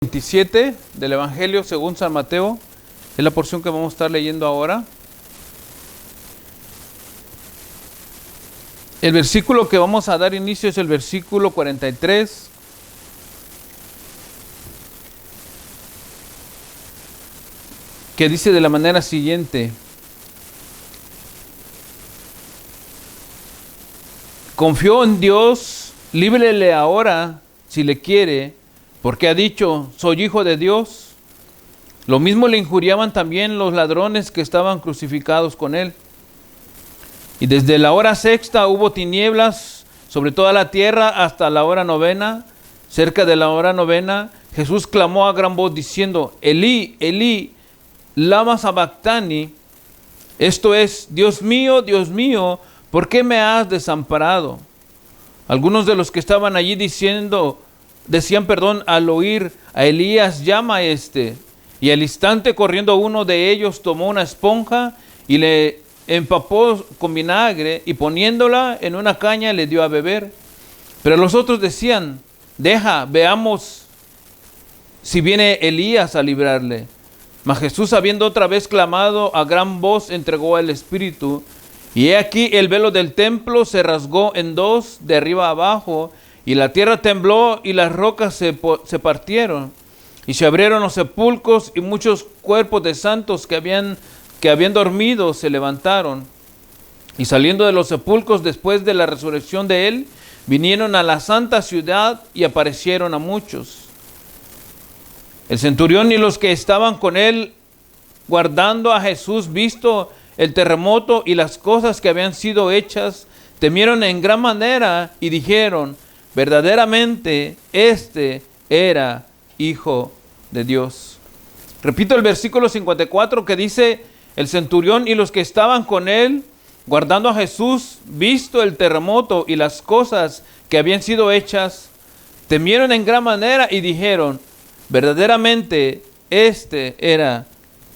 27 del Evangelio según San Mateo, es la porción que vamos a estar leyendo ahora. El versículo que vamos a dar inicio es el versículo 43. Que dice de la manera siguiente: confió en Dios, líbrele ahora si le quiere, porque ha dicho, soy hijo de Dios. Lo mismo le injuriaban también los ladrones que estaban crucificados con él. Y desde la hora sexta hubo tinieblas sobre toda la tierra hasta la hora novena. Cerca de la hora novena, Jesús clamó a gran voz diciendo, Elí, Elí, lama sabactani. Esto es, Dios mío, ¿por qué me has desamparado? Algunos de los que estaban allí decían, al oír a Elías, llama a este. Y al instante corriendo uno de ellos tomó una esponja y le empapó con vinagre y poniéndola en una caña le dio a beber. Pero los otros decían, deja, veamos si viene Elías a librarle. Mas Jesús, habiendo otra vez clamado a gran voz, entregó el Espíritu. Y he aquí el velo del templo se rasgó en dos, de arriba a abajo, y la tierra tembló y las rocas se partieron. Y se abrieron los sepulcros y muchos cuerpos de santos que habían dormido se levantaron. Y saliendo de los sepulcros después de la resurrección de él, vinieron a la santa ciudad y aparecieron a muchos. El centurión y los que estaban con él guardando a Jesús, visto el terremoto y las cosas que habían sido hechas, temieron en gran manera y dijeron, verdaderamente este era Hijo de Dios. Repito el versículo 54 que dice, el centurión y los que estaban con él, guardando a Jesús, visto el terremoto y las cosas que habían sido hechas, temieron en gran manera y dijeron, verdaderamente este era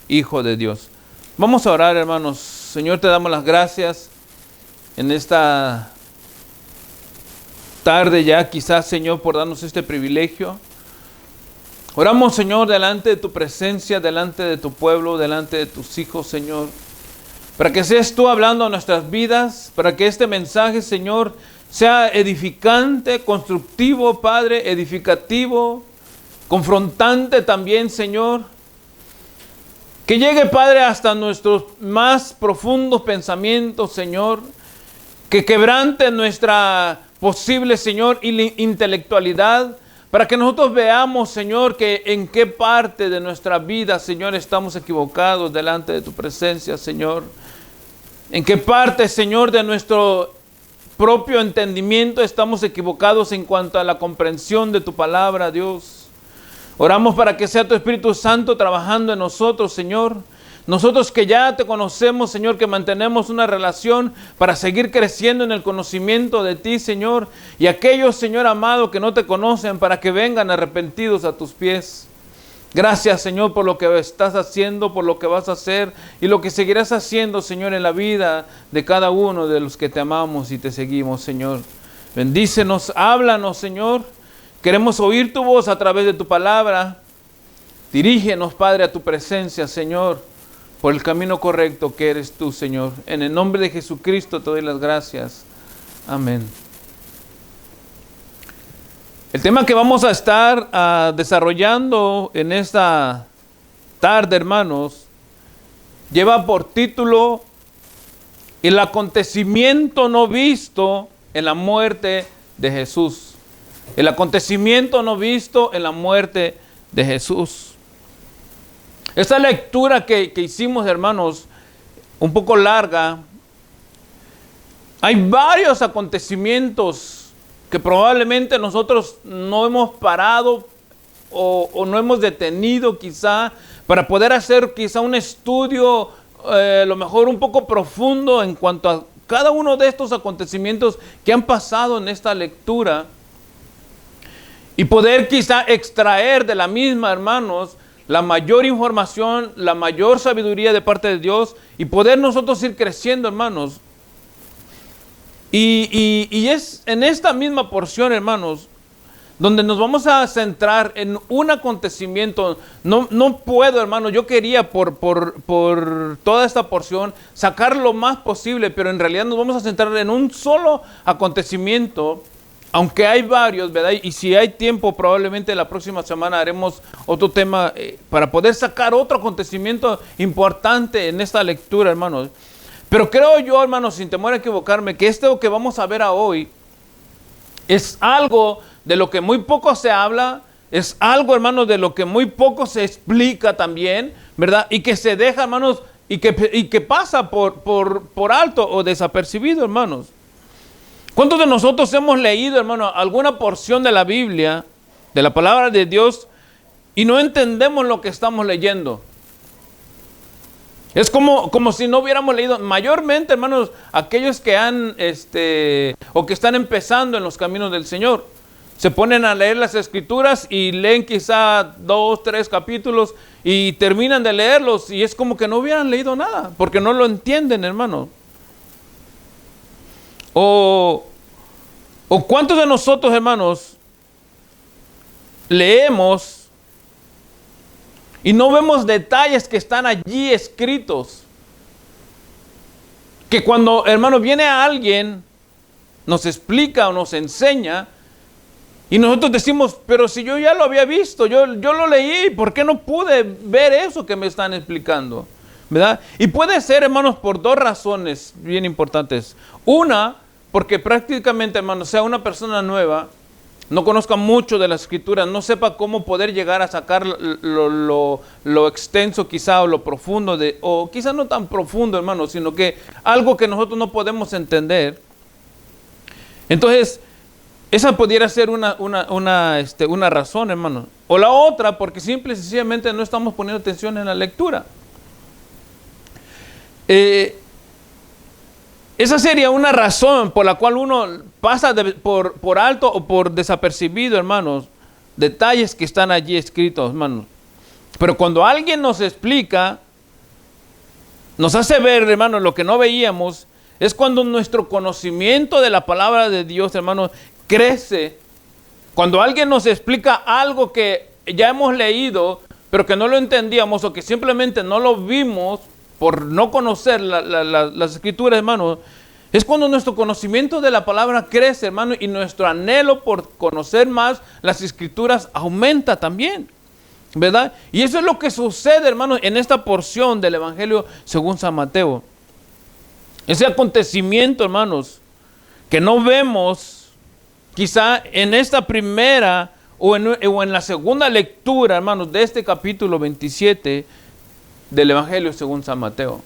Hijo de Dios. Vamos a orar, hermanos. Señor, te damos las gracias en esta tarde ya, quizás, Señor, por darnos este privilegio. Oramos, Señor, delante de tu presencia, delante de tu pueblo, delante de tus hijos, Señor, para que seas tú hablando a nuestras vidas, para que este mensaje, Señor, sea edificante, constructivo, Padre, edificativo, confrontante también, Señor. Que llegue, Padre, hasta nuestros más profundos pensamientos, Señor. Que quebrante nuestra posible, Señor, intelectualidad, para que nosotros veamos, Señor, que en qué parte de nuestra vida, Señor, estamos equivocados delante de tu presencia, Señor. En qué parte, Señor, de nuestro propio entendimiento estamos equivocados en cuanto a la comprensión de tu palabra, Dios. Oramos para que sea tu Espíritu Santo trabajando en nosotros, Señor. Nosotros que ya te conocemos, Señor, que mantenemos una relación para seguir creciendo en el conocimiento de ti, Señor. Y aquellos, Señor amado, que no te conocen, para que vengan arrepentidos a tus pies. Gracias, Señor, por lo que estás haciendo, por lo que vas a hacer y lo que seguirás haciendo, Señor, en la vida de cada uno de los que te amamos y te seguimos, Señor. Bendícenos, háblanos, Señor. Queremos oír tu voz a través de tu palabra. Dirígenos, Padre, a tu presencia, Señor, por el camino correcto que eres tú, Señor. En el nombre de Jesucristo te doy las gracias. Amén. El tema que vamos a estar desarrollando en esta tarde, hermanos, lleva por título el acontecimiento no visto en la muerte de Jesús. El acontecimiento no visto en la muerte de Jesús. Esta lectura que hicimos, hermanos, un poco larga, hay varios acontecimientos que probablemente nosotros no hemos parado o no hemos detenido quizá para poder hacer quizá un estudio a lo mejor un poco profundo en cuanto a cada uno de estos acontecimientos que han pasado en esta lectura y poder quizá extraer de la misma, hermanos, la mayor información, la mayor sabiduría de parte de Dios y poder nosotros ir creciendo, hermanos. Y es en esta misma porción, hermanos, donde nos vamos a centrar en un acontecimiento. No puedo, hermano, yo quería por toda esta porción sacar lo más posible, pero en realidad nos vamos a centrar en un solo acontecimiento, aunque hay varios, ¿verdad? Y si hay tiempo, probablemente la próxima semana haremos otro tema para poder sacar otro acontecimiento importante en esta lectura, hermanos. Pero creo yo, hermanos, sin temor a equivocarme, que esto que vamos a ver hoy es algo de lo que muy poco se habla, es algo, hermanos, de lo que muy poco se explica también, ¿verdad? Y que se deja, hermanos, y que pasa por alto o desapercibido, hermanos. ¿Cuántos de nosotros hemos leído, hermano, alguna porción de la Biblia, de la palabra de Dios, y no entendemos lo que estamos leyendo? Es como si no hubiéramos leído. Mayormente, hermanos, aquellos que han, o que están empezando en los caminos del Señor, se ponen a leer las Escrituras y leen quizá 2, 3 capítulos y terminan de leerlos y es como que no hubieran leído nada, porque no lo entienden, hermano. O cuántos de nosotros, hermanos, leemos y no vemos detalles que están allí escritos. Que cuando, hermano, viene alguien, nos explica o nos enseña, y nosotros decimos, pero si yo ya lo había visto, yo lo leí, ¿por qué no pude ver eso que me están explicando? ¿Verdad? Y puede ser, hermanos, por dos razones bien importantes. Una, porque prácticamente, hermanos, sea una persona nueva, no conozca mucho de la Escritura, no sepa cómo poder llegar a sacar lo extenso quizá o lo profundo, o quizá no tan profundo, hermano, sino que algo que nosotros no podemos entender. Entonces, esa pudiera ser una razón, hermano. O la otra, porque simple y sencillamente no estamos poniendo atención en la lectura. Esa sería una razón por la cual uno pasa por alto o por desapercibido, hermanos, detalles que están allí escritos, hermanos. Pero cuando alguien nos explica, nos hace ver, hermanos, lo que no veíamos, es cuando nuestro conocimiento de la palabra de Dios, hermanos, crece. Cuando alguien nos explica algo que ya hemos leído, pero que no lo entendíamos o que simplemente no lo vimos, por no conocer las Escrituras, hermano, es cuando nuestro conocimiento de la palabra crece, hermano, y nuestro anhelo por conocer más las Escrituras aumenta también, ¿verdad? Y eso es lo que sucede, hermano, en esta porción del Evangelio según San Mateo. Ese acontecimiento, hermanos, que no vemos quizá en esta primera o en la segunda lectura, hermanos, de este capítulo 27 del Evangelio según San Mateo.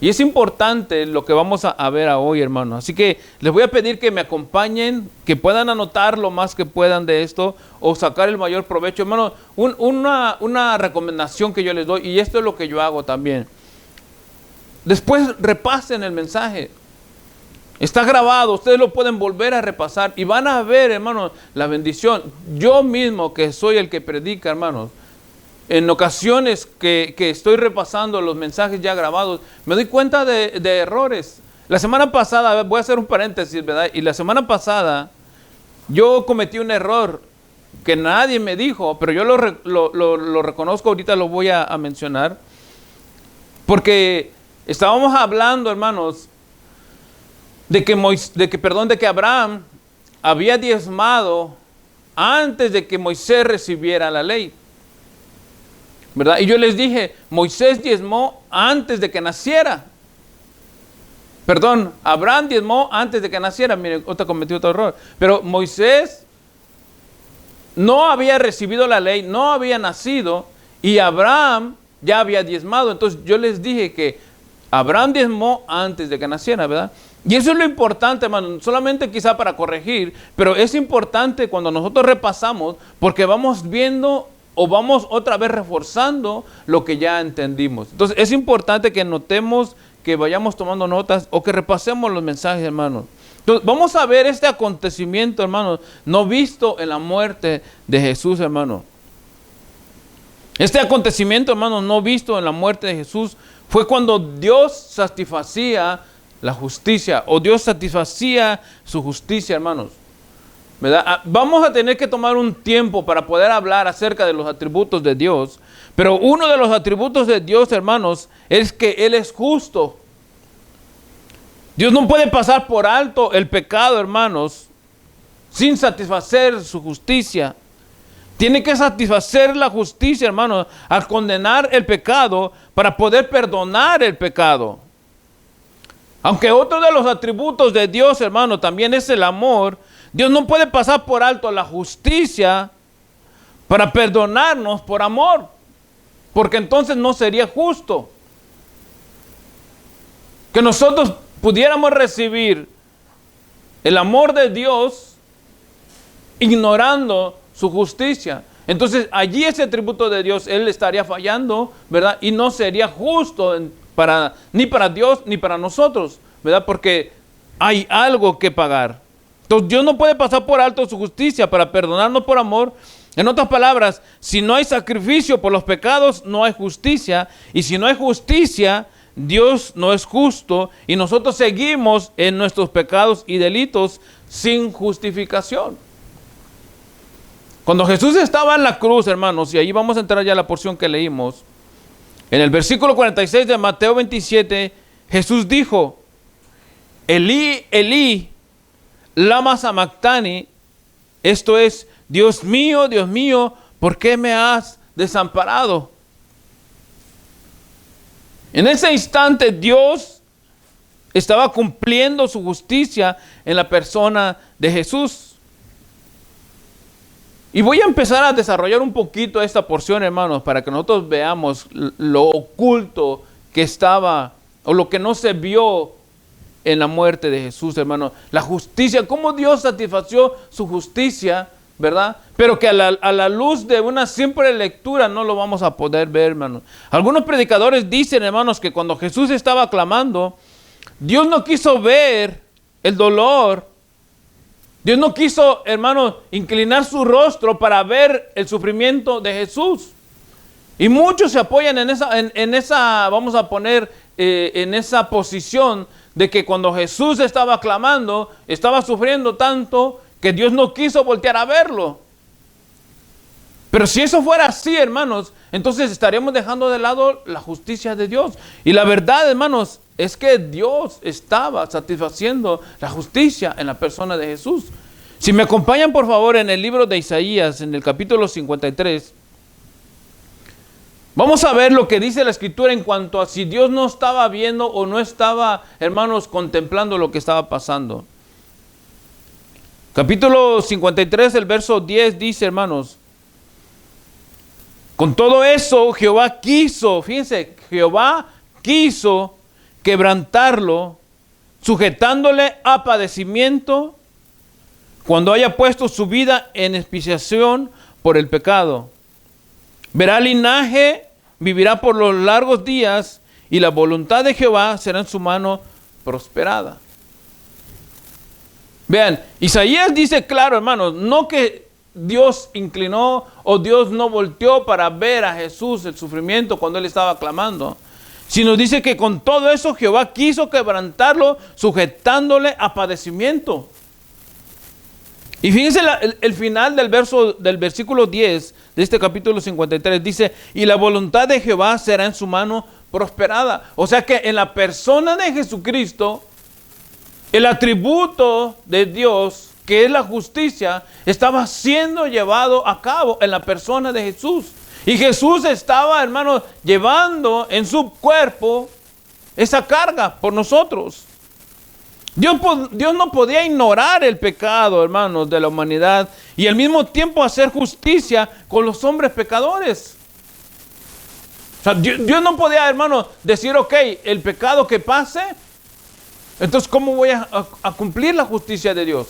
Y es importante lo que vamos a ver hoy, hermanos. Así que les voy a pedir que me acompañen, que puedan anotar lo más que puedan de esto o sacar el mayor provecho. Hermanos, una recomendación que yo les doy, y esto es lo que yo hago también. Después repasen el mensaje. Está grabado, ustedes lo pueden volver a repasar y van a ver, hermanos, la bendición. Yo mismo, que soy el que predica, hermanos, en ocasiones que estoy repasando los mensajes ya grabados, me doy cuenta de errores. La semana pasada, voy a hacer un paréntesis, ¿verdad? Y la semana pasada yo cometí un error que nadie me dijo, pero yo lo reconozco, ahorita lo voy a mencionar. Porque estábamos hablando, hermanos, de que Abraham había diezmado antes de que Moisés recibiera la ley, ¿verdad? Y yo les dije, Moisés diezmó antes de que naciera. Perdón, Abraham diezmó antes de que naciera. Miren, otra cometí otro error. Pero Moisés no había recibido la ley, no había nacido, y Abraham ya había diezmado. Entonces yo les dije que Abraham diezmó antes de que naciera, ¿verdad? Y eso es lo importante, hermano, solamente quizá para corregir, pero es importante cuando nosotros repasamos, porque vamos viendo o vamos otra vez reforzando lo que ya entendimos. Entonces es importante que notemos, que vayamos tomando notas o que repasemos los mensajes, hermanos. Entonces vamos a ver este acontecimiento, hermanos, no visto en la muerte de Jesús, hermano. Este acontecimiento, hermanos, no visto en la muerte de Jesús, fue cuando Dios satisfacía la justicia, o Dios satisfacía su justicia, hermanos. ¿verdad? Vamos a tener que tomar un tiempo para poder hablar acerca de los atributos de Dios. Pero uno de los atributos de Dios, hermanos, es que Él es justo. Dios no puede pasar por alto el pecado, hermanos, sin satisfacer su justicia. Tiene que satisfacer la justicia, hermanos, al condenar el pecado para poder perdonar el pecado. Aunque otro de los atributos de Dios, hermano, también es el amor, Dios no puede pasar por alto la justicia para perdonarnos por amor, porque entonces no sería justo que nosotros pudiéramos recibir el amor de Dios ignorando su justicia. Entonces allí ese atributo de Dios, Él estaría fallando, ¿verdad? Y no sería justo ni para Dios ni para nosotros, ¿verdad? Porque hay algo que pagar. Entonces Dios no puede pasar por alto su justicia para perdonarnos por amor. En otras palabras, si no hay sacrificio por los pecados, no hay justicia. Y si no hay justicia, Dios no es justo y nosotros seguimos en nuestros pecados y delitos sin justificación. Cuando Jesús estaba en la cruz, hermanos, y ahí vamos a entrar ya a la porción que leímos, en el versículo 46 de Mateo 27, Jesús dijo, Elí, Elí, lama sabactani, esto es, Dios mío, ¿por qué me has desamparado? En ese instante Dios estaba cumpliendo su justicia en la persona de Jesús. Y voy a empezar a desarrollar un poquito esta porción, hermanos, para que nosotros veamos lo oculto que estaba, o lo que no se vio en la muerte de Jesús, hermanos. La justicia, cómo Dios satisfació su justicia, ¿verdad? Pero que a la luz de una simple lectura no lo vamos a poder ver, hermanos. Algunos predicadores dicen, hermanos, que cuando Jesús estaba clamando, Dios no quiso ver el dolor. Dios no quiso, hermanos, inclinar su rostro para ver el sufrimiento de Jesús. Y muchos se apoyan en esa, vamos a poner, en esa posición de que cuando Jesús estaba clamando, estaba sufriendo tanto que Dios no quiso voltear a verlo. Pero si eso fuera así, hermanos, entonces estaríamos dejando de lado la justicia de Dios. Y la verdad, hermanos, es que Dios estaba satisfaciendo la justicia en la persona de Jesús. Si me acompañan, por favor, en el libro de Isaías, en el capítulo 53, vamos a ver lo que dice la Escritura en cuanto a si Dios no estaba viendo o no estaba, hermanos, contemplando lo que estaba pasando. Capítulo 53, el verso 10 dice, hermanos, con todo eso Jehová quiso, fíjense, Jehová quiso quebrantarlo, sujetándole a padecimiento, cuando haya puesto su vida en expiación por el pecado. Verá linaje, vivirá por los largos días, y la voluntad de Jehová será en su mano prosperada. Vean, Isaías dice claro, hermanos, no que Dios inclinó o Dios no volteó para ver a Jesús el sufrimiento cuando él estaba clamando, sino dice que con todo eso Jehová quiso quebrantarlo, sujetándole a padecimiento. Y fíjense el final del versículo 10 de este capítulo 53, dice, y la voluntad de Jehová será en su mano prosperada. O sea que en la persona de Jesucristo, el atributo de Dios, que es la justicia, estaba siendo llevado a cabo en la persona de Jesús. Y Jesús estaba, hermanos, llevando en su cuerpo esa carga por nosotros. Dios no podía ignorar el pecado, hermanos, de la humanidad y al mismo tiempo hacer justicia con los hombres pecadores. O sea, Dios no podía, hermanos, decir, ok, el pecado que pase, entonces ¿cómo voy a cumplir la justicia de Dios?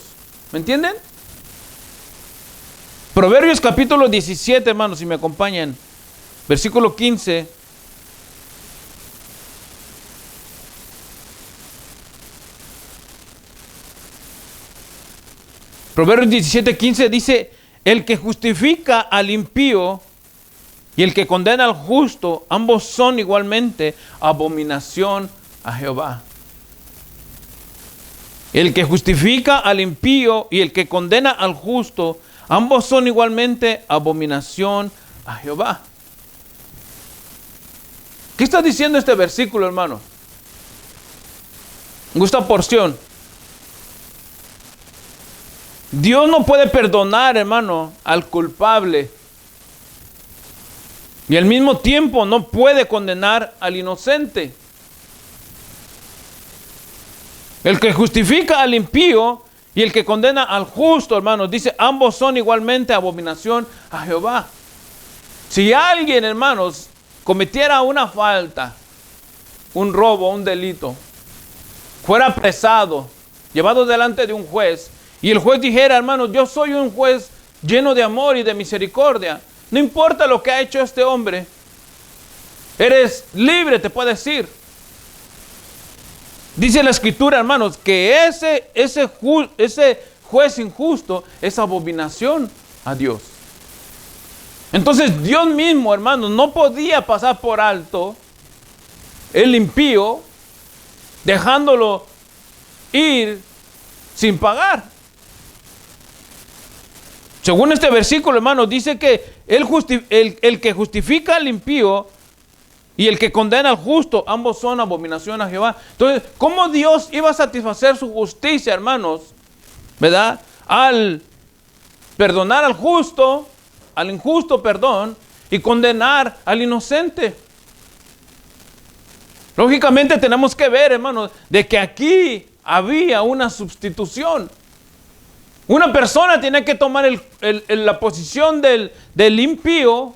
¿Me entienden? Proverbios capítulo 17, hermanos, si me acompañan, versículo 15. Proverbios 17, 15 dice, el que justifica al impío y el que condena al justo, ambos son igualmente abominación a Jehová. El que justifica al impío y el que condena al justo, ambos son igualmente abominación a Jehová. ¿Qué está diciendo este versículo, hermano? Esta porción. Dios no puede perdonar, hermano, al culpable. Y al mismo tiempo no puede condenar al inocente. El que justifica al impío y el que condena al justo, hermanos, dice, ambos son igualmente abominación a Jehová. Si alguien, hermanos, cometiera una falta, un robo, un delito, fuera apresado, llevado delante de un juez, y el juez dijera, hermanos, yo soy un juez lleno de amor y de misericordia, no importa lo que ha hecho este hombre, eres libre, te puede decir. Dice la Escritura, hermanos, que ese juez injusto es abominación a Dios. Entonces Dios mismo, hermanos, no podía pasar por alto el impío, dejándolo ir sin pagar. Según este versículo, hermanos, dice que el que justifica al impío y el que condena al justo, ambos son abominación a Jehová. Entonces, ¿cómo Dios iba a satisfacer su justicia, hermanos? ¿Verdad? Al perdonar al justo, al injusto, perdón, y condenar al inocente. Lógicamente tenemos que ver, hermanos, de que aquí había una sustitución. Una persona tiene que tomar la posición del impío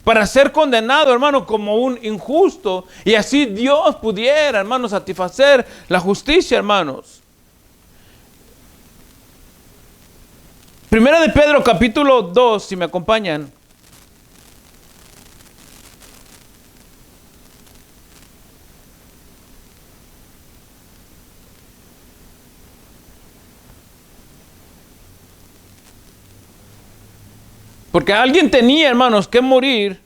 para ser condenado, hermano, como un injusto. Y así Dios pudiera, hermanos, satisfacer la justicia, hermanos. Primera de Pedro, capítulo 2, si me acompañan. Porque alguien tenía, hermanos, que morir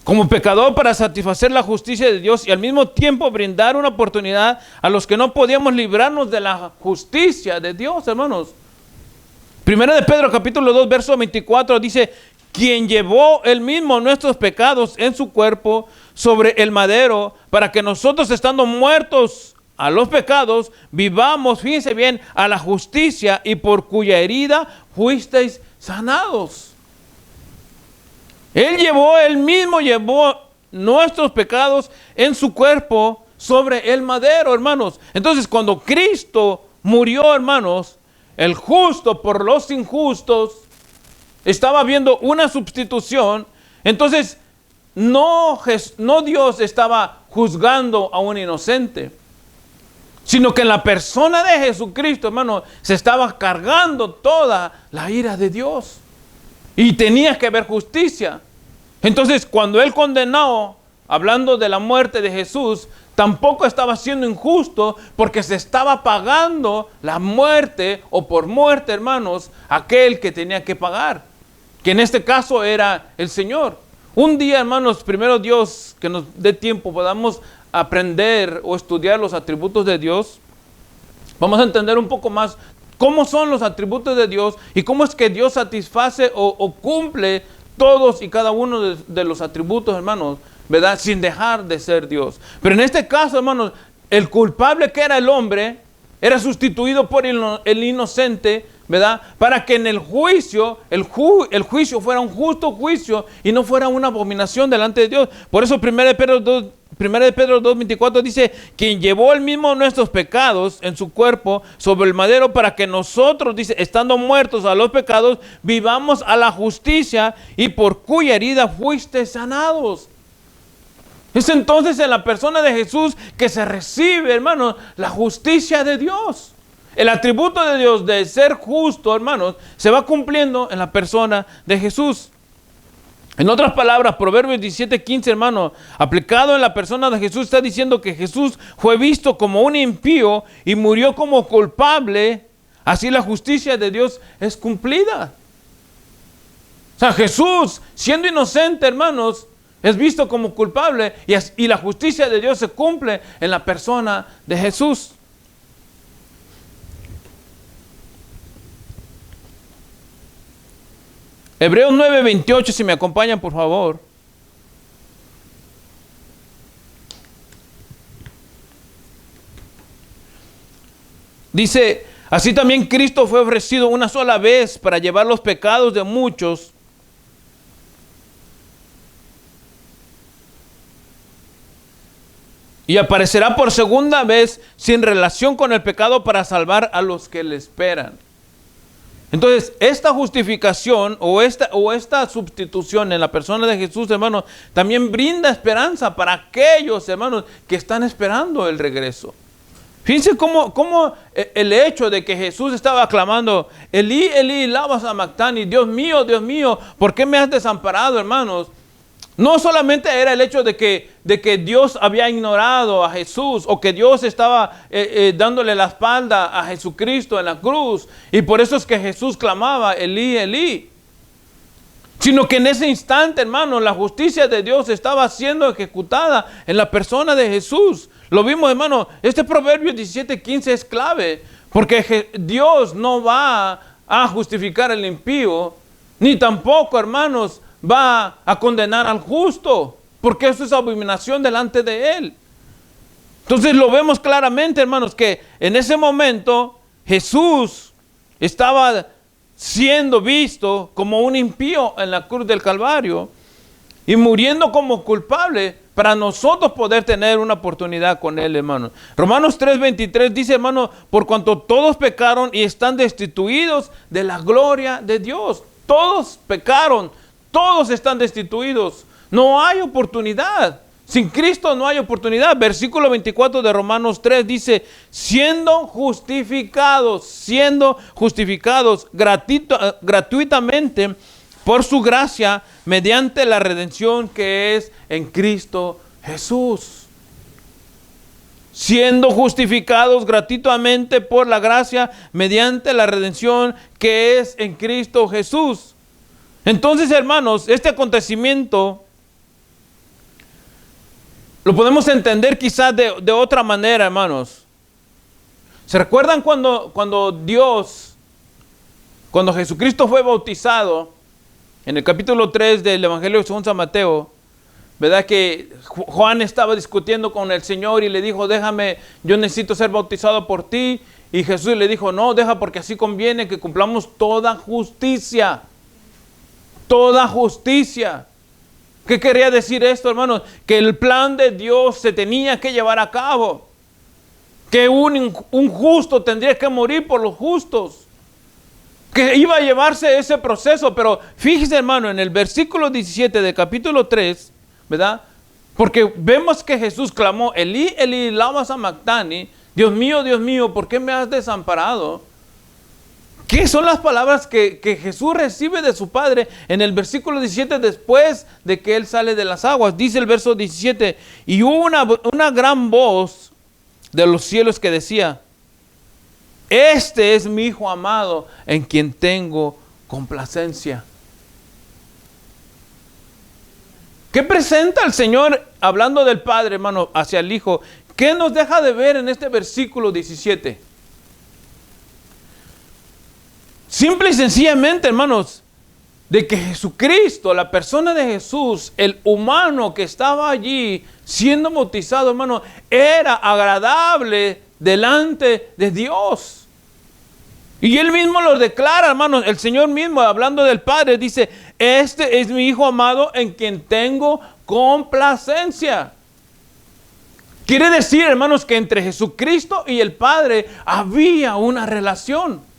como pecador para satisfacer la justicia de Dios y al mismo tiempo brindar una oportunidad a los que no podíamos librarnos de la justicia de Dios, hermanos. Primera de Pedro, capítulo 2, verso 24, dice, quien llevó él mismo nuestros pecados en su cuerpo sobre el madero, para que nosotros, estando muertos a los pecados, vivamos, fíjense bien, a la justicia, y por cuya herida fuisteis sanados. Él mismo llevó nuestros pecados en su cuerpo sobre el madero, hermanos. Entonces, cuando Cristo murió, hermanos, el justo por los injustos, estaba viendo una sustitución. Entonces, no Dios estaba juzgando a un inocente, sino que en la persona de Jesucristo, hermano, se estaba cargando toda la ira de Dios. Y tenía que haber justicia. Entonces, cuando Él condenó, hablando de la muerte de Jesús, tampoco estaba siendo injusto, porque se estaba pagando la muerte, o por muerte, hermanos, aquel que tenía que pagar, que en este caso era el Señor. Un día, hermanos, primero Dios, que nos dé tiempo, podamos aprender o estudiar los atributos de Dios. Vamos a entender un poco más cómo son los atributos de Dios y cómo es que Dios satisface o cumple todos y cada uno de los atributos, hermanos, ¿verdad? Sin dejar de ser Dios. Pero en este caso, hermanos, el culpable, que era el hombre, era sustituido por el inocente, ¿verdad? Para que en el juicio, el juicio fuera un justo juicio y no fuera una abominación delante de Dios. Por eso 1 de Pedro 2:24 dice, quien llevó él mismo nuestros pecados en su cuerpo sobre el madero, para que nosotros, dice, estando muertos a los pecados, vivamos a la justicia, y por cuya herida fuiste sanados. Es entonces en la persona de Jesús que se recibe, hermanos, la justicia de Dios. El atributo de Dios de ser justo, hermanos, se va cumpliendo en la persona de Jesús. En otras palabras, Proverbios 17:15, hermano, aplicado en la persona de Jesús, está diciendo que Jesús fue visto como un impío y murió como culpable. Así la justicia de Dios es cumplida. O sea, Jesús, siendo inocente, hermanos, es visto como culpable, y la justicia de Dios se cumple en la persona de Jesús. Hebreos 9:28, si me acompañan, por favor. Dice, así también Cristo fue ofrecido una sola vez para llevar los pecados de muchos. Y aparecerá por segunda vez sin relación con el pecado para salvar a los que le esperan. Entonces, esta justificación o esta sustitución en la persona de Jesús, hermanos, también brinda esperanza para aquellos, hermanos, que están esperando el regreso. Fíjense cómo el hecho de que Jesús estaba clamando, Elí, Elí, lama sabactani, Dios mío, ¿por qué me has desamparado, hermanos? No solamente era el hecho de que Dios había ignorado a Jesús o que Dios estaba dándole la espalda a Jesucristo en la cruz y por eso es que Jesús clamaba Elí, Elí, sino que en ese instante, hermano, la justicia de Dios estaba siendo ejecutada en la persona de Jesús. Lo vimos, hermano, este Proverbio 17:15 es clave porque Dios no va a justificar al impío ni tampoco, hermanos, va a condenar al justo, porque eso es abominación delante de él. Entonces lo vemos claramente, hermanos, que en ese momento Jesús estaba siendo visto como un impío en la cruz del Calvario y muriendo como culpable para nosotros poder tener una oportunidad con él, hermanos. Romanos 3:23 dice, hermano, por cuanto todos pecaron y están destituidos de la gloria de Dios. Todos pecaron. Todos están destituidos. No hay oportunidad. Sin Cristo no hay oportunidad. Versículo 24 de Romanos 3 dice, siendo justificados gratuitamente por su gracia mediante la redención que es en Cristo Jesús. Siendo justificados gratuitamente por la gracia mediante la redención que es en Cristo Jesús. Entonces, hermanos, este acontecimiento lo podemos entender quizás de otra manera, hermanos. ¿Se recuerdan cuando Jesucristo fue bautizado, en el capítulo 3 del Evangelio según San Mateo, verdad que Juan estaba discutiendo con el Señor y le dijo, déjame, yo necesito ser bautizado por ti, y Jesús le dijo, no, deja porque así conviene que cumplamos toda justicia. Toda justicia. ¿Qué quería decir esto, hermanos? Que el plan de Dios se tenía que llevar a cabo. Que un justo tendría que morir por los justos. Que iba a llevarse ese proceso. Pero fíjese, hermano, en el versículo 17 del capítulo 3, ¿verdad? Porque vemos que Jesús clamó, Elí, Elí, lama sabactani, Dios mío, ¿por qué me has desamparado? ¿Qué son las palabras que Jesús recibe de su Padre en el versículo 17 después de que Él sale de las aguas? Dice el verso 17, y hubo una gran voz de los cielos que decía, este es mi Hijo amado en quien tengo complacencia. ¿Qué presenta el Señor hablando del Padre, hermano, hacia el Hijo? ¿Qué nos deja de ver en este versículo 17? Simple y sencillamente, hermanos, de que Jesucristo, la persona de Jesús, el humano que estaba allí siendo bautizado, hermano, era agradable delante de Dios. Y Él mismo lo declara, hermanos, el Señor mismo, hablando del Padre, dice, este es mi Hijo amado en quien tengo complacencia. Quiere decir, hermanos, que entre Jesucristo y el Padre había una relación.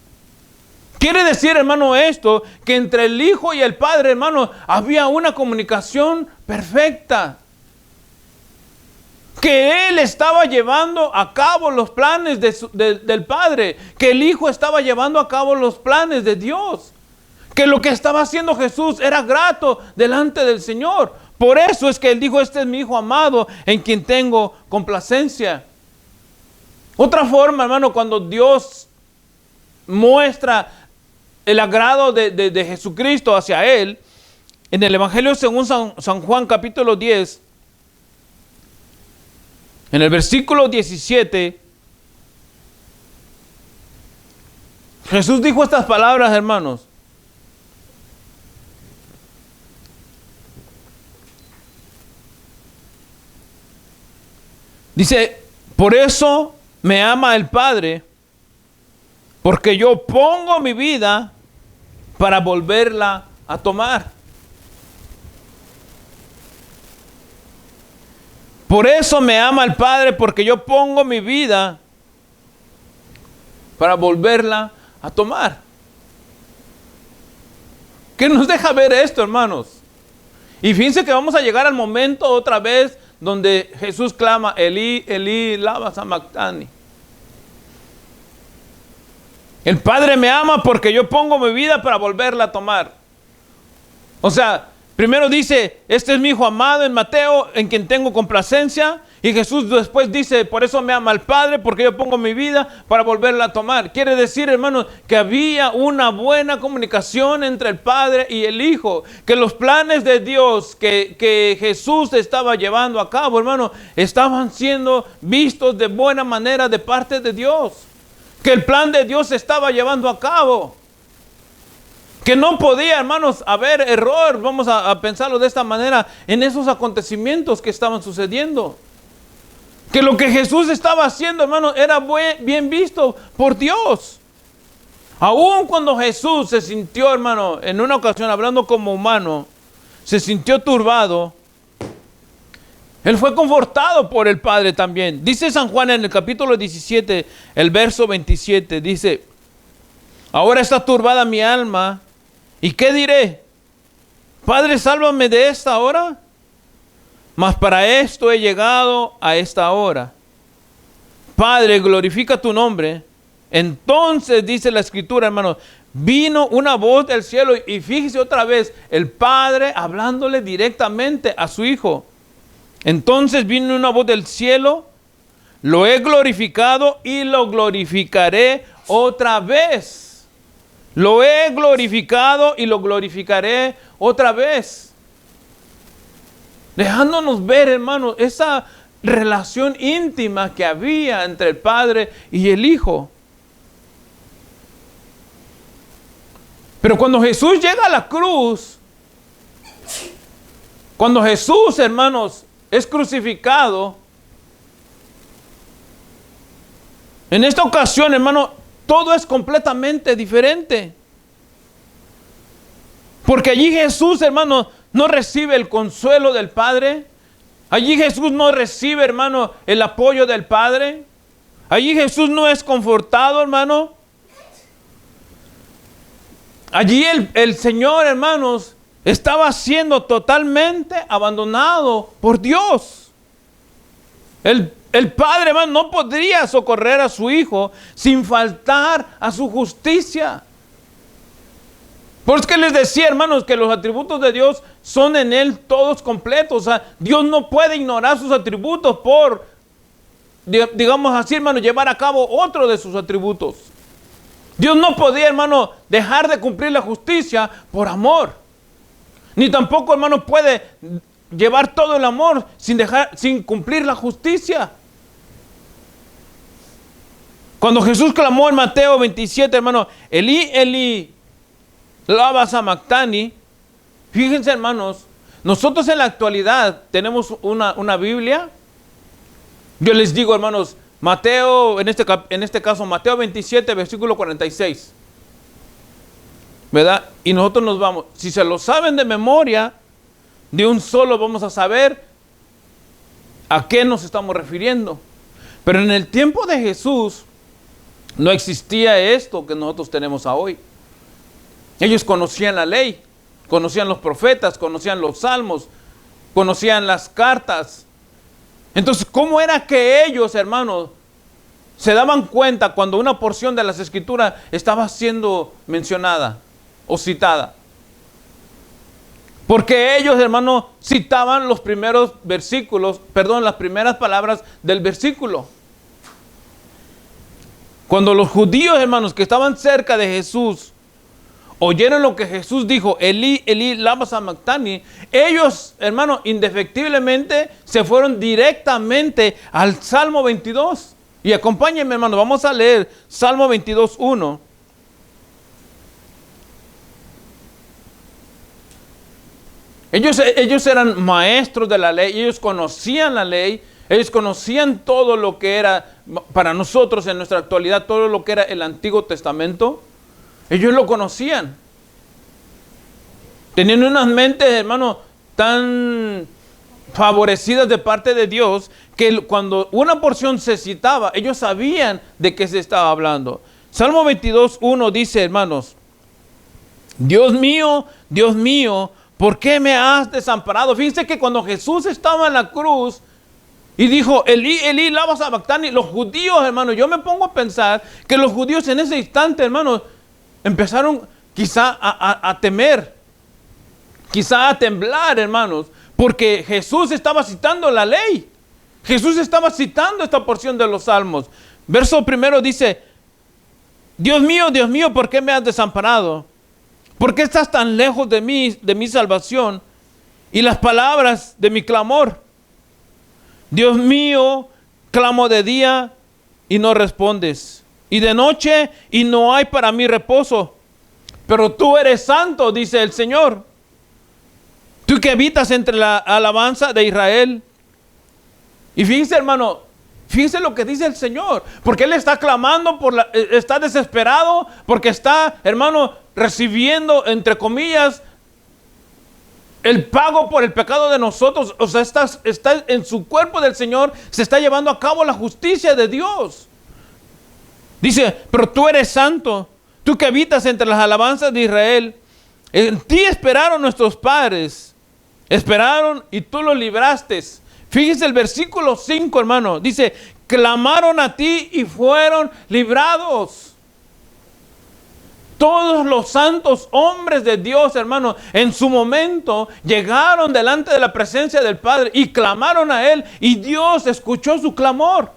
Quiere decir, hermano, esto, que entre el Hijo y el Padre, hermano, había una comunicación perfecta. Que Él estaba llevando a cabo los planes del Padre. Que el Hijo estaba llevando a cabo los planes de Dios. Que lo que estaba haciendo Jesús era grato delante del Señor. Por eso es que Él dijo, este es mi Hijo amado en quien tengo complacencia. Otra forma, hermano, cuando Dios muestra el agrado de Jesucristo hacia Él, en el Evangelio según San Juan capítulo 10, en el versículo 17, Jesús dijo estas palabras, hermanos. Dice, por eso me ama el Padre, porque yo pongo mi vida para volverla a tomar. Por eso me ama el Padre, porque yo pongo mi vida para volverla a tomar. ¿Qué nos deja ver esto, hermanos? Y fíjense que vamos a llegar al momento otra vez donde Jesús clama, Elí, Elí, lama sabactani. El Padre me ama porque yo pongo mi vida para volverla a tomar. O sea, primero dice, este es mi hijo amado en Mateo, en quien tengo complacencia. Y Jesús después dice, por eso me ama el Padre, porque yo pongo mi vida para volverla a tomar. Quiere decir, hermanos, que había una buena comunicación entre el Padre y el Hijo. Que los planes de Dios que Jesús estaba llevando a cabo, hermanos, estaban siendo vistos de buena manera de parte de Dios. Que el plan de Dios se estaba llevando a cabo. Que no podía, hermanos, haber error, vamos a pensarlo de esta manera, en esos acontecimientos que estaban sucediendo. Que lo que Jesús estaba haciendo, hermanos, era bien visto por Dios. Aún cuando Jesús se sintió, hermano, en una ocasión, hablando como humano, se sintió turbado, Él fue confortado por el Padre también. Dice San Juan en el capítulo 17, el verso 27, dice, ahora está turbada mi alma, ¿y qué diré? Padre, sálvame de esta hora. Mas para esto he llegado a esta hora. Padre, glorifica tu nombre. Entonces dice la Escritura, hermano, vino una voz del cielo y fíjese otra vez, el Padre hablándole directamente a su Hijo. Entonces vino una voz del cielo, lo he glorificado y lo glorificaré otra vez. Lo he glorificado y lo glorificaré otra vez. Dejándonos ver, hermanos, esa relación íntima que había entre el Padre y el Hijo. Pero cuando Jesús llega a la cruz, cuando Jesús, hermanos, es crucificado, en esta ocasión, hermano, todo es completamente diferente. Porque allí Jesús, hermano, no recibe el consuelo del Padre. Allí Jesús no recibe, hermano, el apoyo del Padre. Allí Jesús no es confortado, hermano. Allí el Señor, hermanos, estaba siendo totalmente abandonado por Dios. El Padre, hermano, no podría socorrer a su Hijo sin faltar a su justicia. Por eso que les decía, hermanos, que los atributos de Dios son en Él todos completos. O sea, Dios no puede ignorar sus atributos por, digamos así, hermano, llevar a cabo otro de sus atributos. Dios no podía, hermano, dejar de cumplir la justicia por amor. Ni tampoco, hermano, puede llevar todo el amor sin cumplir la justicia. Cuando Jesús clamó en Mateo 27, hermano, Elí, Elí, lama sabactani. Fíjense, hermanos, nosotros en la actualidad tenemos una Biblia. Yo les digo, hermanos, Mateo, en este caso, Mateo 27, versículo 46. ¿Verdad? Y nosotros nos vamos. Si se lo saben de memoria, de un solo vamos a saber a qué nos estamos refiriendo. Pero en el tiempo de Jesús no existía esto que nosotros tenemos hoy. Ellos conocían la ley, conocían los profetas, conocían los salmos, conocían las cartas. Entonces, ¿cómo era que ellos, hermanos, se daban cuenta cuando una porción de las Escrituras estaba siendo mencionada o citada? Porque ellos, hermanos, citaban los primeros versículos, las primeras palabras del versículo. Cuando los judíos, hermanos, que estaban cerca de Jesús, oyeron lo que Jesús dijo, Elí, Elí, lama sabactani, ellos, hermanos, indefectiblemente se fueron directamente al Salmo 22. Y acompáñenme, hermanos, vamos a leer Salmo 22, 1. Ellos eran maestros de la ley, ellos conocían la ley, Ellos conocían todo lo que era, para nosotros en nuestra actualidad, todo lo que era el Antiguo Testamento. Ellos lo conocían. Tenían unas mentes, hermano, tan favorecidas de parte de Dios, que cuando una porción se citaba, ellos sabían de qué se estaba hablando. Salmo 22:1 dice, hermanos, Dios mío, ¿por qué me has desamparado? Fíjense que cuando Jesús estaba en la cruz y dijo, Elí, Elí, lama sabactani, los judíos, hermanos, yo me pongo a pensar que los judíos en ese instante, hermanos, empezaron quizá a temer, quizá a temblar, hermanos, porque Jesús estaba citando la ley. Jesús estaba citando esta porción de los Salmos. Verso primero dice, Dios mío, ¿por qué me has desamparado? ¿Por qué estás tan lejos de mi salvación y las palabras de mi clamor? Dios mío, clamo de día y no respondes, y de noche y no hay para mí reposo. Pero tú eres santo, dice el Señor. Tú que habitas entre la alabanza de Israel. Y fíjense, hermano, fíjense lo que dice el Señor, porque Él está clamando, está desesperado, porque está, hermano, recibiendo, entre comillas, el pago por el pecado de nosotros. O sea, está en su cuerpo del Señor, se está llevando a cabo la justicia de Dios. Dice, pero tú eres santo, tú que habitas entre las alabanzas de Israel. En ti esperaron nuestros padres, esperaron y tú los libraste. Fíjense el versículo 5, hermano, dice, clamaron a ti y fueron librados. Todos los santos hombres de Dios, hermano, en su momento llegaron delante de la presencia del Padre y clamaron a Él, y Dios escuchó su clamor.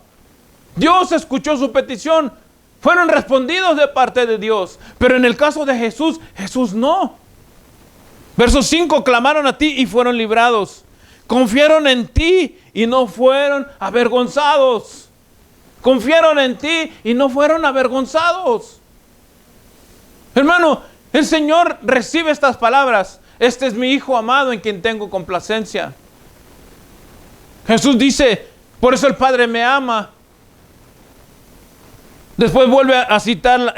Dios escuchó su petición. Fueron respondidos de parte de Dios. Pero en el caso de Jesús, Jesús no. Verso 5, clamaron a ti y fueron librados. Confiaron en ti y no fueron avergonzados. Confiaron en ti y no fueron avergonzados. Hermano, el Señor recibe estas palabras. Este es mi Hijo amado en quien tengo complacencia. Jesús dice, por eso el Padre me ama. Después vuelve a citar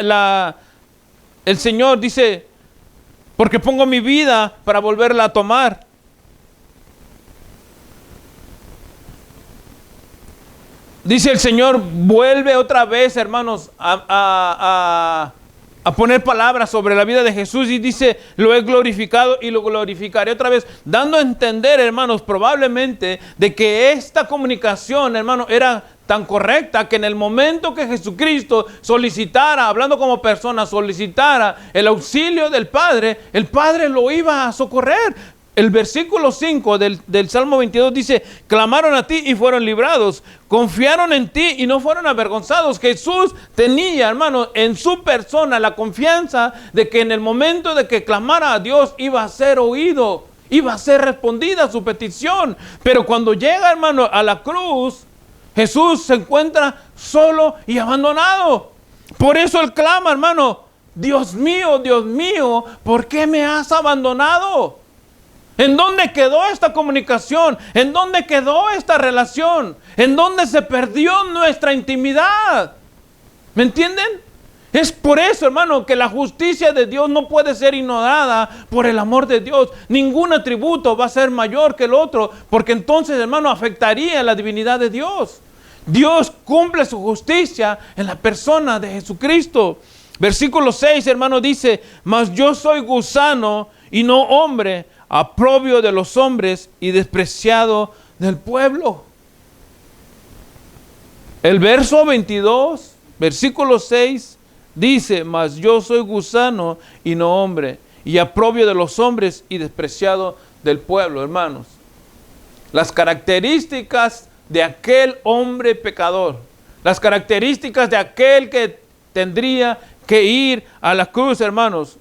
el Señor, dice, porque pongo mi vida para volverla a tomar. Dice el Señor, vuelve otra vez, hermanos, a poner palabras sobre la vida de Jesús, y dice, lo he glorificado y lo glorificaré otra vez, dando a entender, hermanos, probablemente de que esta comunicación, hermano, era tan correcta que en el momento que Jesucristo solicitara, hablando como persona, solicitara el auxilio del Padre, el Padre lo iba a socorrer. El versículo 5 del Salmo 22 dice, clamaron a ti y fueron librados, confiaron en ti y no fueron avergonzados. Jesús tenía, hermano, en su persona la confianza de que en el momento de que clamara a Dios iba a ser oído, iba a ser respondida su petición. Pero cuando llega, hermano, a la cruz, Jesús se encuentra solo y abandonado. Por eso él clama, hermano, Dios mío, ¿por qué me has abandonado? ¿En dónde quedó esta comunicación? ¿En dónde quedó esta relación? ¿En dónde se perdió nuestra intimidad? ¿Me entienden? Es por eso, hermano, que la justicia de Dios no puede ser ignorada por el amor de Dios. Ningún atributo va a ser mayor que el otro, porque entonces, hermano, afectaría la divinidad de Dios. Dios cumple su justicia en la persona de Jesucristo. Versículo 6, hermano, dice, mas yo soy gusano y no hombre, aprobio de los hombres y despreciado del pueblo. El verso 22, versículo 6, dice, mas yo soy gusano y no hombre, y aprobio de los hombres y despreciado del pueblo. Hermanos, las características de aquel hombre pecador, las características de aquel que tendría que ir a la cruz, hermanos.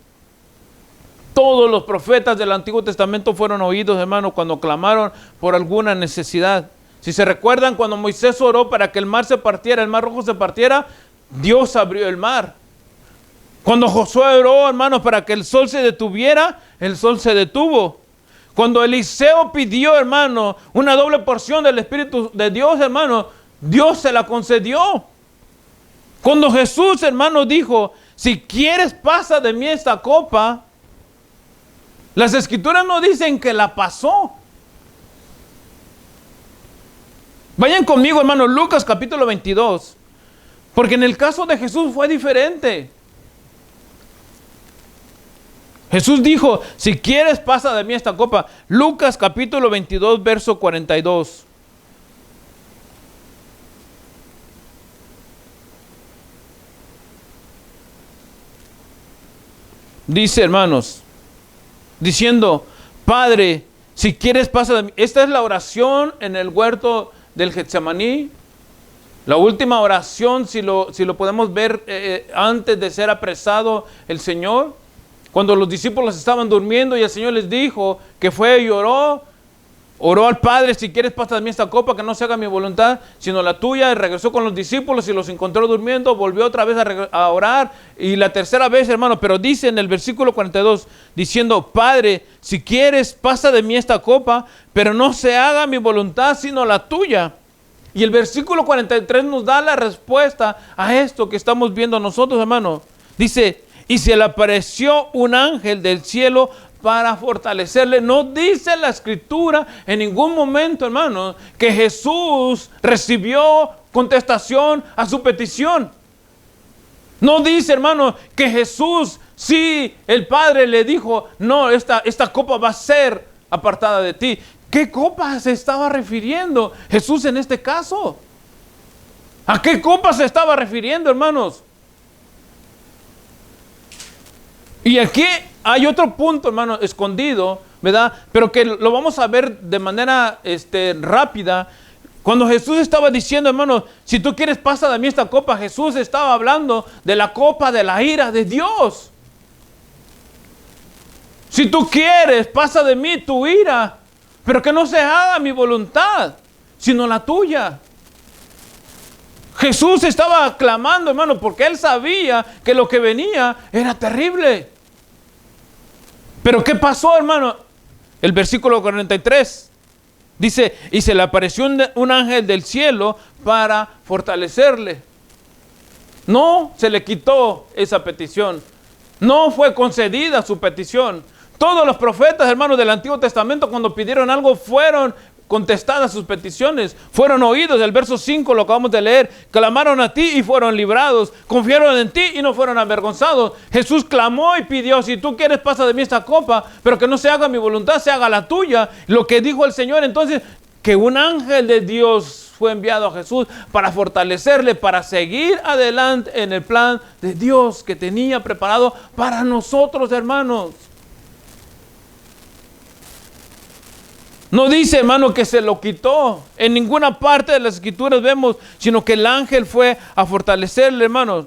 Todos los profetas del Antiguo Testamento fueron oídos, hermanos, cuando clamaron por alguna necesidad. Si se recuerdan, cuando Moisés oró para que el mar se partiera, el mar rojo se partiera, Dios abrió el mar. Cuando Josué oró, hermanos, para que el sol se detuviera, el sol se detuvo. Cuando Eliseo pidió, hermano, una doble porción del Espíritu de Dios, hermano, Dios se la concedió. Cuando Jesús, hermano, dijo, si quieres pasa de mí esta copa, las Escrituras no dicen que la pasó. Vayan conmigo, hermano, Lucas capítulo 22, porque en el caso de Jesús fue diferente. Jesús dijo, si quieres pasa de mí esta copa. Lucas capítulo 22, verso 42. Dice, hermanos, diciendo, Padre, si quieres pasa de mí. Esta es la oración en el huerto del Getsemaní. La última oración, si lo podemos ver antes de ser apresado el Señor. Cuando los discípulos estaban durmiendo y el Señor les dijo que fue y oró al Padre, si quieres pasa de mí esta copa, que no se haga mi voluntad, sino la tuya. Y regresó con los discípulos y los encontró durmiendo, volvió otra vez a orar, y la tercera vez, hermano, pero dice en el versículo 42, diciendo, Padre, si quieres pasa de mí esta copa, pero no se haga mi voluntad, sino la tuya. Y el versículo 43 nos da la respuesta a esto que estamos viendo nosotros, hermano. Dice, y se le apareció un ángel del cielo para fortalecerle. No dice la Escritura en ningún momento, hermano, que Jesús recibió contestación a su petición. No dice, hermano, que Jesús, sí, el Padre le dijo, no, esta copa va a ser apartada de ti. ¿Qué copa se estaba refiriendo Jesús en este caso? ¿A qué copa se estaba refiriendo, hermanos? Y aquí hay otro punto, hermano, escondido, ¿verdad? Pero que lo vamos a ver de manera rápida. Cuando Jesús estaba diciendo, hermano, si tú quieres pasa de mí esta copa, Jesús estaba hablando de la copa de la ira de Dios. Si tú quieres, pasa de mí tu ira, pero que no se haga mi voluntad, sino la tuya. Jesús estaba clamando, hermano, porque él sabía que lo que venía era terrible. Pero ¿qué pasó, hermano? El versículo 43 dice, y se le apareció un ángel del cielo para fortalecerle. No se le quitó esa petición. No fue concedida su petición. Todos los profetas, hermanos, del Antiguo Testamento, cuando pidieron algo, fueron contestadas sus peticiones, fueron oídos. El verso 5 lo acabamos de leer. Clamaron a ti y fueron librados, confiaron en ti y no fueron avergonzados. Jesús clamó y pidió, si tú quieres pasa de mí esta copa, pero que no se haga mi voluntad, se haga la tuya. Lo que dijo el Señor entonces, que un ángel de Dios fue enviado a Jesús para fortalecerle, para seguir adelante en el plan de Dios que tenía preparado para nosotros, hermanos. No dice, hermano, que se lo quitó. En ninguna parte de las Escrituras vemos, sino que el ángel fue a fortalecerle, hermano.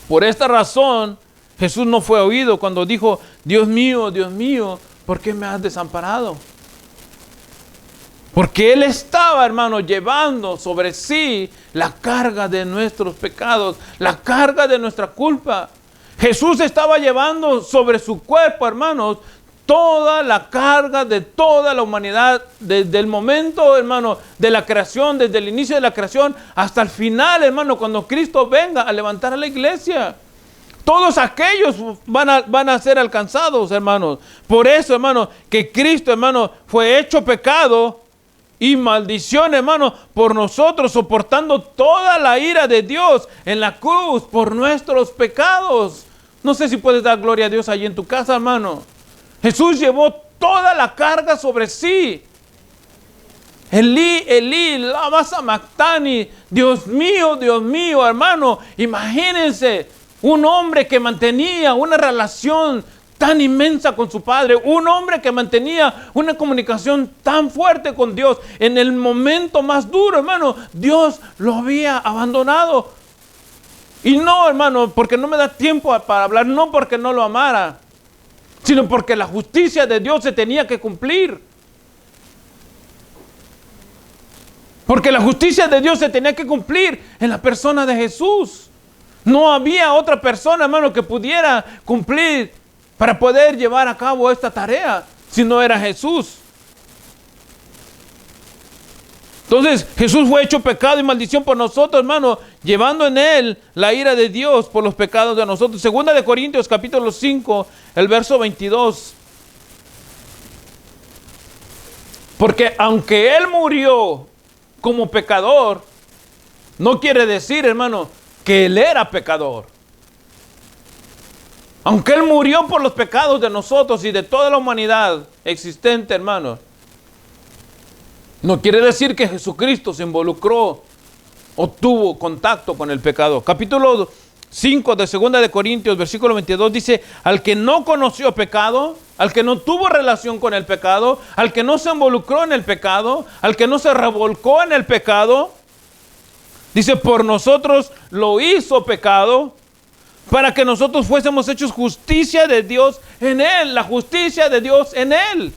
Por esta razón, Jesús no fue oído cuando dijo, Dios mío, ¿por qué me has desamparado? Porque Él estaba, hermano, llevando sobre sí la carga de nuestros pecados, la carga de nuestra culpa. Jesús estaba llevando sobre su cuerpo, hermanos, toda la carga de toda la humanidad, desde el momento, hermano, de la creación, desde el inicio de la creación, hasta el final, hermano, cuando Cristo venga a levantar a la iglesia. Todos aquellos van a ser alcanzados, hermanos. Por eso, hermano, que Cristo, hermano, fue hecho pecado y maldición, hermano, por nosotros, soportando toda la ira de Dios en la cruz por nuestros pecados. No sé si puedes dar gloria a Dios allí en tu casa, hermano. Jesús llevó toda la carga sobre sí. Elí, Elí, lama sabactani. Dios mío, hermano. Imagínense un hombre que mantenía una relación tan inmensa con su Padre. Un hombre que mantenía una comunicación tan fuerte con Dios. En el momento más duro, hermano, Dios lo había abandonado. Y no, hermano, porque no me da tiempo para hablar. No porque no lo amara, sino porque la justicia de Dios se tenía que cumplir. Porque la justicia de Dios se tenía que cumplir en la persona de Jesús. No había otra persona, hermano, que pudiera cumplir para poder llevar a cabo esta tarea, si no era Jesús? Entonces Jesús fue hecho pecado y maldición por nosotros, hermano, llevando en él la ira de Dios por los pecados de nosotros. Segunda de Corintios capítulo 5, el verso 22. Porque aunque él murió como pecador, no quiere decir, hermano, que él era pecador. Aunque él murió por los pecados de nosotros y de toda la humanidad existente, hermano, no quiere decir que Jesucristo se involucró o tuvo contacto con el pecado. Capítulo 5 de 2 de Corintios, versículo 22 dice: al que no conoció pecado, al que no tuvo relación con el pecado, al que no se involucró en el pecado, al que no se revolcó en el pecado, dice, por nosotros lo hizo pecado, para que nosotros fuésemos hechos justicia de Dios en él, la justicia de Dios en él.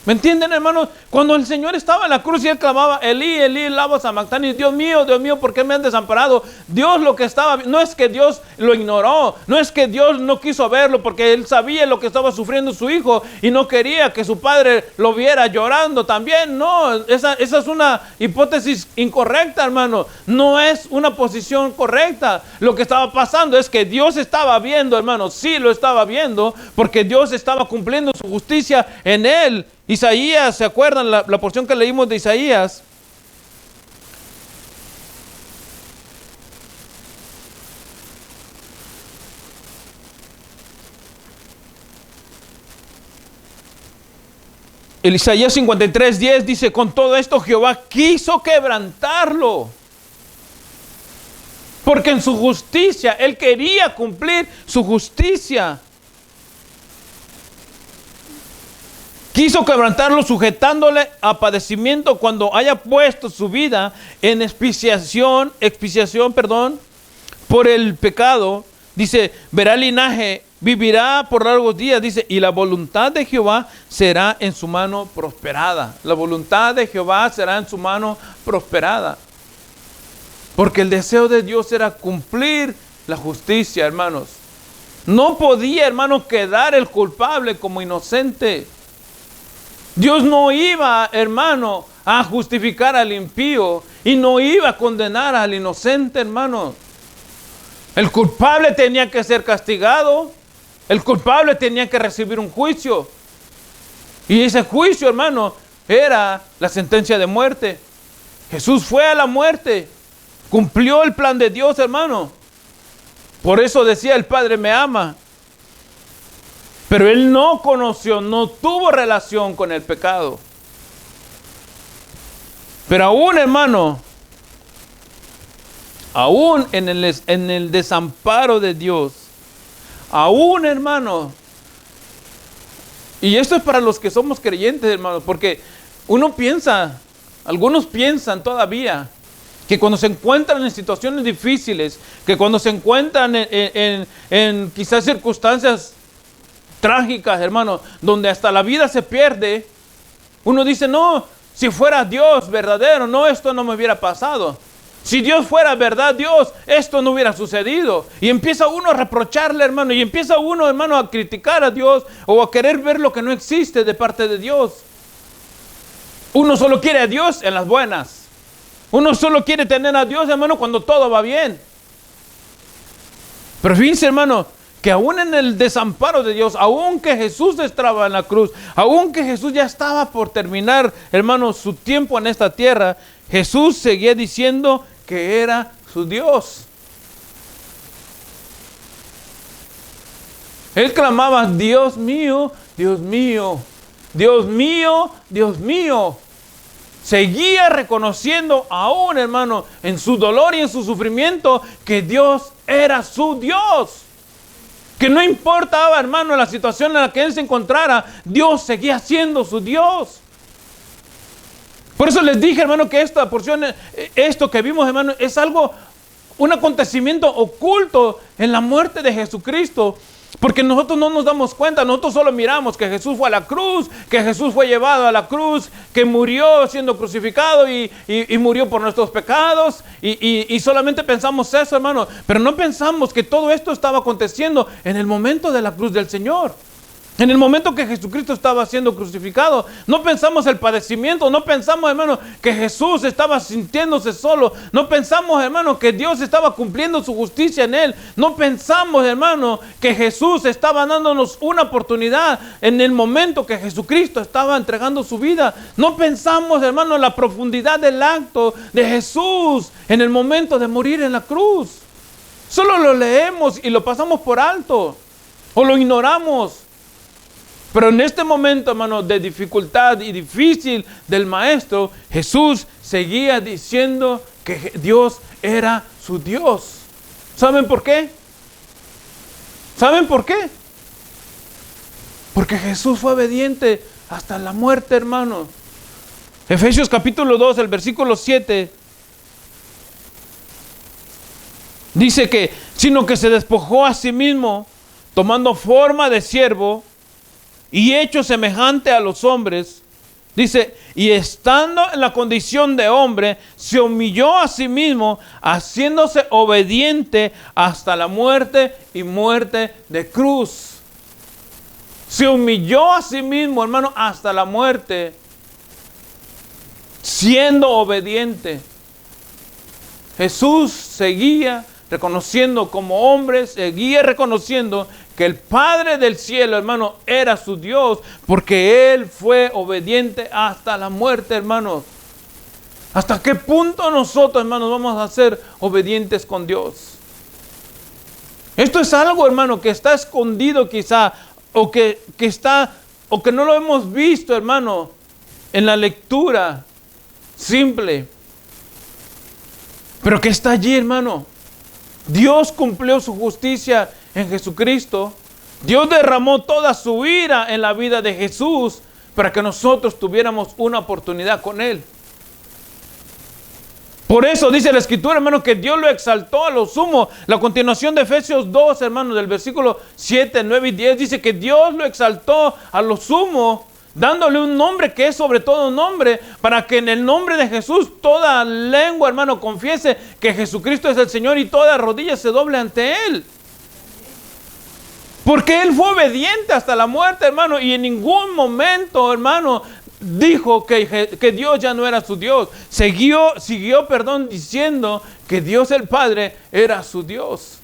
¿Me entienden, hermanos? Cuando el Señor estaba en la cruz y él clamaba, Elí, Elí, lama sabactani, Dios mío, ¿por qué me han desamparado? Dios lo que estaba, no es que Dios lo ignoró, no es que Dios no quiso verlo, porque él sabía lo que estaba sufriendo su hijo y no quería que su padre lo viera llorando también. No, esa es una hipótesis incorrecta, hermano. No es una posición correcta. Lo que estaba pasando es que Dios estaba viendo, hermano, sí lo estaba viendo, porque Dios estaba cumpliendo su justicia en él. Isaías, ¿se acuerdan la porción que leímos de Isaías? El Isaías 53:10 dice: con todo esto Jehová quiso quebrantarlo, porque en su justicia, él quería cumplir su justicia. Quiso quebrantarlo sujetándole a padecimiento cuando haya puesto su vida en expiación, por el pecado. Dice, verá linaje, vivirá por largos días, dice, y la voluntad de Jehová será en su mano prosperada. La voluntad de Jehová será en su mano prosperada. Porque el deseo de Dios era cumplir la justicia, hermanos. No podía, hermano, quedar el culpable como inocente. Dios no iba, hermano, a justificar al impío y no iba a condenar al inocente, hermano. El culpable tenía que ser castigado, el culpable tenía que recibir un juicio. Y ese juicio, hermano, era la sentencia de muerte. Jesús fue a la muerte, cumplió el plan de Dios, hermano. Por eso decía, el Padre me ama. Pero él no conoció, no tuvo relación con el pecado. Pero aún, hermano, aún en el desamparo de Dios, aún, hermano, y esto es para los que somos creyentes, hermano, porque uno piensa, algunos piensan todavía, que cuando se encuentran en situaciones difíciles, que cuando se encuentran en quizás circunstancias trágicas, hermano, donde hasta la vida se pierde, uno dice, no, si fuera Dios verdadero, no, esto no me hubiera pasado. Si Dios fuera verdad, Dios, esto no hubiera sucedido. Y empieza uno a reprocharle, hermano, y empieza uno, hermano, a criticar a Dios o a querer ver lo que no existe de parte de Dios. Uno solo quiere a Dios en las buenas. Uno solo quiere tener a Dios, hermano, cuando todo va bien. Pero fíjense, hermano, que aún en el desamparo de Dios, aún que Jesús estaba en la cruz, aún que Jesús ya estaba por terminar, hermano, su tiempo en esta tierra, Jesús seguía diciendo que era su Dios. Él clamaba, Dios mío, Dios mío, Dios mío, Dios mío. Seguía reconociendo aún, hermano, en su dolor y en su sufrimiento, que Dios era su Dios. Que no importaba, hermano, la situación en la que él se encontrara, Dios seguía siendo su Dios. Por eso les dije, hermano, que esta porción, esto que vimos, hermano, es algo, un acontecimiento oculto en la muerte de Jesucristo. Porque nosotros no nos damos cuenta, nosotros solo miramos que Jesús fue a la cruz, que Jesús fue llevado a la cruz, que murió siendo crucificado y murió por nuestros pecados y solamente pensamos eso, hermano, pero no pensamos que todo esto estaba aconteciendo en el momento de la cruz del Señor. En el momento que Jesucristo estaba siendo crucificado, no pensamos el padecimiento, no pensamos, hermano, que Jesús estaba sintiéndose solo, no pensamos, hermano, que Dios estaba cumpliendo su justicia en él, no pensamos, hermano, que Jesús estaba dándonos una oportunidad en el momento que Jesucristo estaba entregando su vida, no pensamos, hermano, en la profundidad del acto de Jesús en el momento de morir en la cruz. Solo lo leemos y lo pasamos por alto o lo ignoramos. Pero en este momento, hermano, de dificultad y difícil del maestro, Jesús seguía diciendo que Dios era su Dios. ¿Saben por qué? ¿Saben por qué? Porque Jesús fue obediente hasta la muerte, hermano. Efesios capítulo 2, el versículo 7. Dice que, sino que se despojó a sí mismo, tomando forma de siervo, y hecho semejante a los hombres, dice, y estando en la condición de hombre, se humilló a sí mismo, haciéndose obediente hasta la muerte y muerte de cruz. Se humilló a sí mismo, hermano, hasta la muerte, siendo obediente. Jesús seguía reconociendo como hombre, seguía reconociendo que el Padre del cielo, hermano, era su Dios, porque Él fue obediente hasta la muerte, hermano. ¿Hasta qué punto nosotros, hermanos, vamos a ser obedientes con Dios? Esto es algo, hermano, que está escondido quizá, o que no lo hemos visto, hermano, en la lectura simple, pero que está allí, hermano. Dios cumplió su justicia en Jesucristo. Dios derramó toda su ira en la vida de Jesús para que nosotros tuviéramos una oportunidad con Él. Por eso dice la Escritura, hermano, que Dios lo exaltó a lo sumo. La continuación de Efesios 2, hermano, del versículo 7, 9 y 10, dice que Dios lo exaltó a lo sumo, dándole un nombre que es sobre todo nombre, para que en el nombre de Jesús toda lengua, hermano, confiese que Jesucristo es el Señor y toda rodilla se doble ante Él. Porque Él fue obediente hasta la muerte, hermano, y en ningún momento, hermano, dijo que Dios ya no era su Dios. Siguió, diciendo que Dios el Padre era su Dios.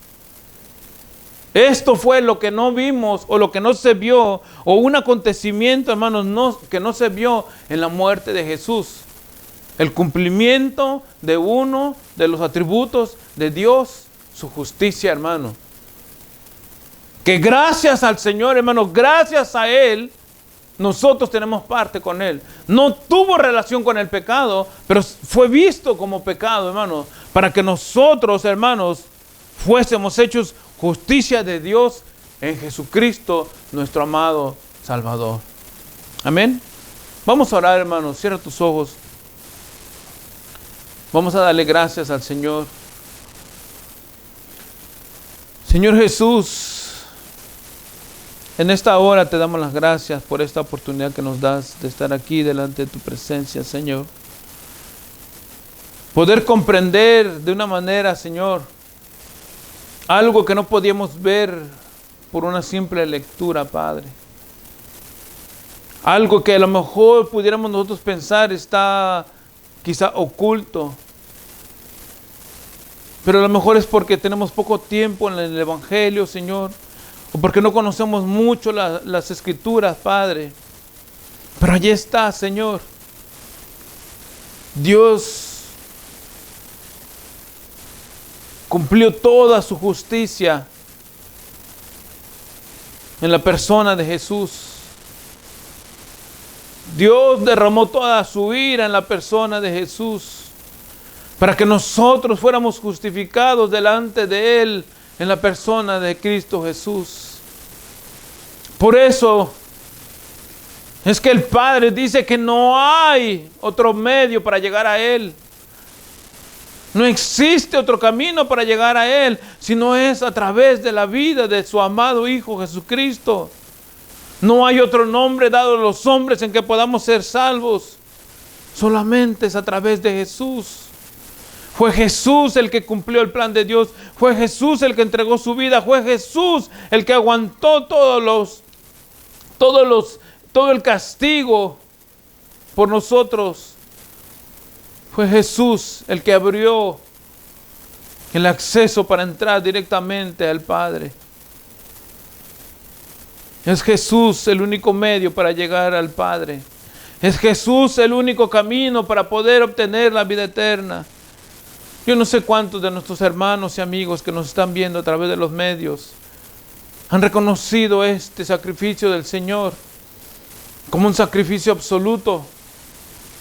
Esto fue lo que no vimos o lo que no se vio, o un acontecimiento, hermanos, que no se vio en la muerte de Jesús. El cumplimiento de uno de los atributos de Dios, su justicia, hermano. Que gracias al Señor, hermano, gracias a Él, nosotros tenemos parte con Él. No tuvo relación con el pecado, pero fue visto como pecado, hermano, para que nosotros, hermanos, fuésemos hechos justicia de Dios en Jesucristo, nuestro amado Salvador. Amén. Vamos a orar, hermanos. Cierra tus ojos. Vamos a darle gracias al Señor. Señor Jesús, en esta hora te damos las gracias por esta oportunidad que nos das de estar aquí delante de tu presencia, Señor. Poder comprender de una manera, Señor, algo que no podíamos ver por una simple lectura, Padre. Algo que a lo mejor pudiéramos nosotros pensar está quizá oculto. Pero a lo mejor es porque tenemos poco tiempo en el Evangelio, Señor. O porque no conocemos mucho las Escrituras, Padre. Pero allí está, Señor. Dios cumplió toda su justicia en la persona de Jesús. Dios derramó toda su ira en la persona de Jesús para que nosotros fuéramos justificados delante de Él en la persona de Cristo Jesús. Por eso es que el Padre dice que no hay otro medio para llegar a Él. No existe otro camino para llegar a Él, sino es a través de la vida de su amado Hijo Jesucristo. No hay otro nombre dado a los hombres en que podamos ser salvos. Solamente es a través de Jesús. Fue Jesús el que cumplió el plan de Dios. Fue Jesús el que entregó su vida. Fue Jesús el que aguantó todos los todo el castigo por nosotros. Fue Jesús el que abrió el acceso para entrar directamente al Padre. Es Jesús el único medio para llegar al Padre. Es Jesús el único camino para poder obtener la vida eterna. Yo no sé cuántos de nuestros hermanos y amigos que nos están viendo a través de los medios han reconocido este sacrificio del Señor como un sacrificio absoluto.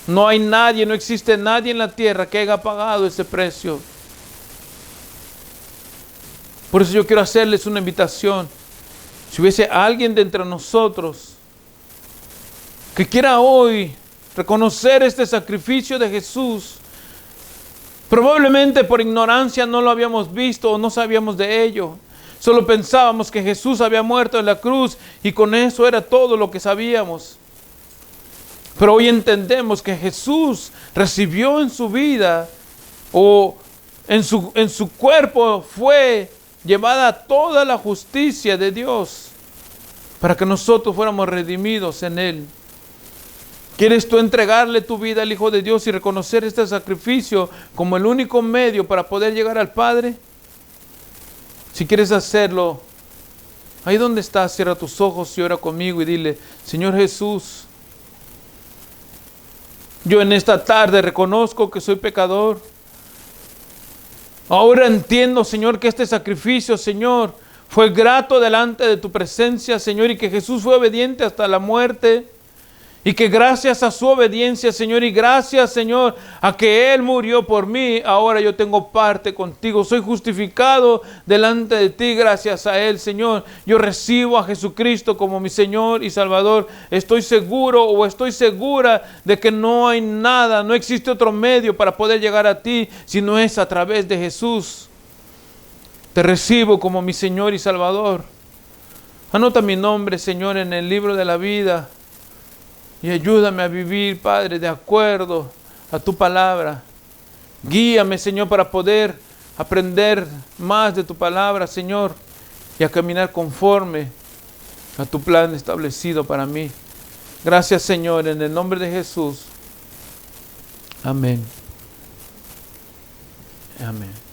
No hay nadie, no existe nadie en la tierra que haya pagado ese precio. Por eso yo quiero hacerles una invitación. Si hubiese alguien de entre nosotros que quiera hoy reconocer este sacrificio de Jesús, probablemente por ignorancia no lo habíamos visto o no sabíamos de ello. Solo pensábamos que Jesús había muerto en la cruz y con eso era todo lo que sabíamos. Pero hoy entendemos que Jesús recibió en su vida o en su cuerpo fue llevada toda la justicia de Dios para que nosotros fuéramos redimidos en Él. ¿Quieres tú entregarle tu vida al Hijo de Dios y reconocer este sacrificio como el único medio para poder llegar al Padre? Si quieres hacerlo, ahí donde estás, cierra tus ojos y ora conmigo y dile: Señor Jesús, yo en esta tarde reconozco que soy pecador. Ahora entiendo, Señor, que este sacrificio, Señor, fue grato delante de tu presencia, Señor, y que Jesús fue obediente hasta la muerte. Y que gracias a su obediencia, Señor, y gracias, Señor, a que Él murió por mí, ahora yo tengo parte contigo. Soy justificado delante de ti gracias a Él, Señor. Yo recibo a Jesucristo como mi Señor y Salvador. Estoy seguro o estoy segura de que no hay nada, no existe otro medio para poder llegar a ti si no es a través de Jesús. Te recibo como mi Señor y Salvador. Anota mi nombre, Señor, en el libro de la vida. Y ayúdame a vivir, Padre, de acuerdo a tu palabra. Guíame, Señor, para poder aprender más de tu palabra, Señor, y a caminar conforme a tu plan establecido para mí. Gracias, Señor, en el nombre de Jesús. Amén. Amén.